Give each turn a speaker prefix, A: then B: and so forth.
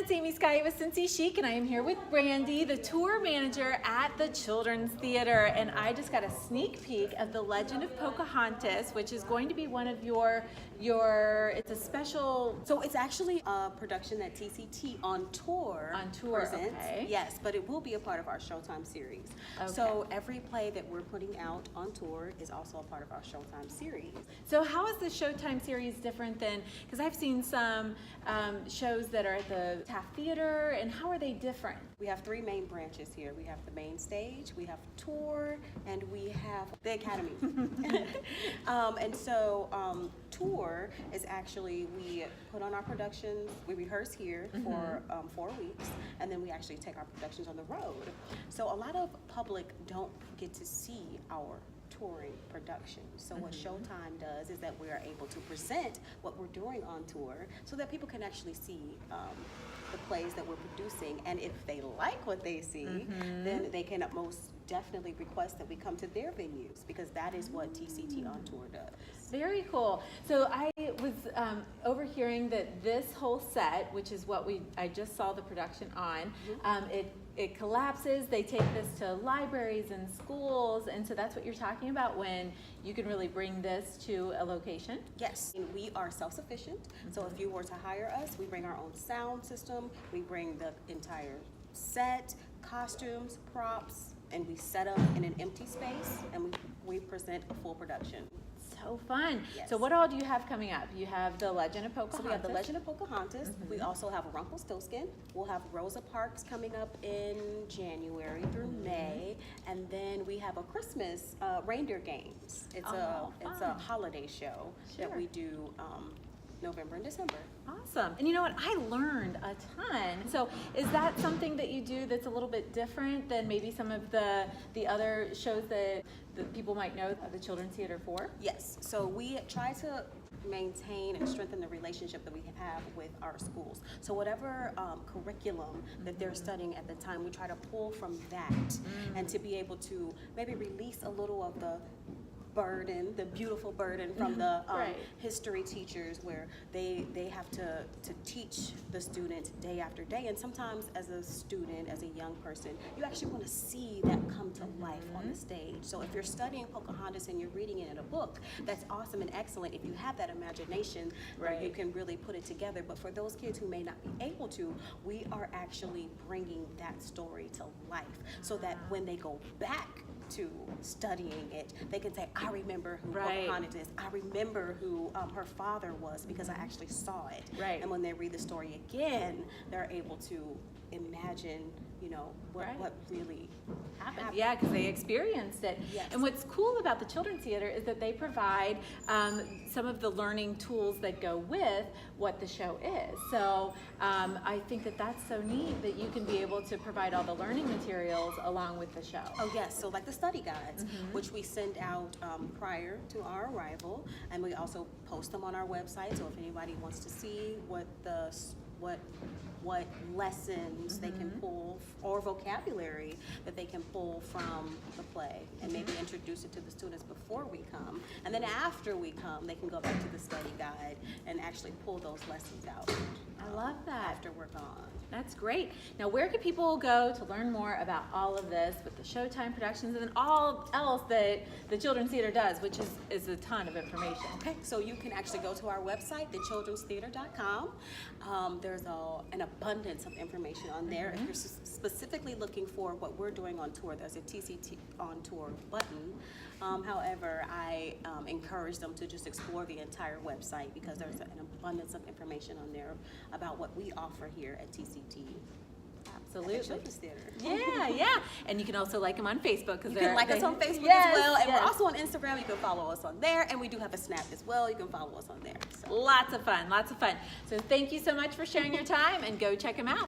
A: it's Amy Sky with Cincy Chic, and I am here with Brandy, the tour manager at the Children's Theater. And I just got a sneak peek of The Legend of Pocahontas, which is going to be one of your it's a special...
B: So it's actually a production that TCT on tour presents.
A: Okay.
B: Yes, but it will be a part of our Showtime series.
A: Okay.
B: So every play that we're putting out on tour is also a part of our Showtime series.
A: So how is the Showtime series different than, because I've seen some shows that are at the Taft Theater, and how are they different?
B: We have three main branches here. We have the main stage, we have tour, and we have the academy. And so tour is actually, we put on our productions, we rehearse here for 4 weeks, and then we actually take our productions on the road. So a lot of public don't get to see our touring production. So what Showtime does is that we are able to present what we're doing on tour so that people can actually see the plays that we're producing, and if they like what they see, then they can most definitely request that we come to their venues, because that is what TCT on tour does.
A: Very cool. So I was overhearing that this whole set, which is what I just saw the production on, it collapses. They take this to libraries and schools, and so that's what you're talking about when you can really bring this to a location?
B: Yes, and we are self-sufficient. So if you were to hire us, we bring our own sound system, we bring the entire set, costumes, props, and we set up in an empty space, and we present a full production.
A: So fun.
B: Yes.
A: So what all do you have coming up? You have The Legend of Pocahontas.
B: So we have The Legend of Pocahontas. We also have Rumpelstiltskin. We'll have Rosa Parks coming up in January through May, and then we have a Christmas reindeer games. It's a holiday show that we do November and December.
A: Awesome. And you know what? I learned a ton. So is that something that you do that's a little bit different than maybe some of the other shows that people might know the Children's Theater for?
B: Yes. So we try to maintain and strengthen the relationship that we have with our schools. So whatever curriculum that they're studying at the time, we try to pull from that and to be able to maybe release a little of the burden, the beautiful burden from the history teachers, where they have to teach the students day after day. And sometimes as a student, as a young person, you actually want to see that come to life on the stage. So if you're studying Pocahontas and you're reading it in a book, that's awesome and excellent if you have that imagination where you can really put it together. But for those kids who may not be able to, we are actually bringing that story to life so that when they go back to studying it, they can say, I remember who Pocahontas is. I remember who her father was, because I actually saw it. And when they read the story again, they're able to imagine, you know, what really happened.
A: Yeah, because they experienced it.
B: Yes.
A: And what's cool about the Children's Theater is that they provide some of the learning tools that go with what the show is. So I think that that's so neat that you can be able to provide all the learning materials along with the show.
B: Oh yes, so like the study guides, which we send out prior to our arrival, and we also post them on our website. So if anybody wants to see what lessons they can pull, or vocabulary that they can pull from the play, and maybe introduce it to the students before we come, and then after we come they can go back to the study guide and actually pull those lessons out.
A: I love that.
B: After we're gone.
A: That's great. Now, where can people go to learn more about all of this with the Showtime productions and then all else that the Children's Theater does, which is a ton of information?
B: Okay, so you can actually go to our website, thechildrenstheater.com. There's an abundance of information on there. If you're specifically looking for what we're doing on tour, there's a TCT on tour button. However, I encourage them to just explore the entire website, because there's an abundance of information on there about what we offer here at TCT.
A: Absolutely.
B: At the Children's Theater.
A: Yeah. And you can also like them on Facebook.
B: You can like us on Facebook as well, and we're also on Instagram. You can follow us on there, and we do have a Snap as well. You can follow us on there. So.
A: Lots of fun. So thank you so much for sharing your time, and go check them out.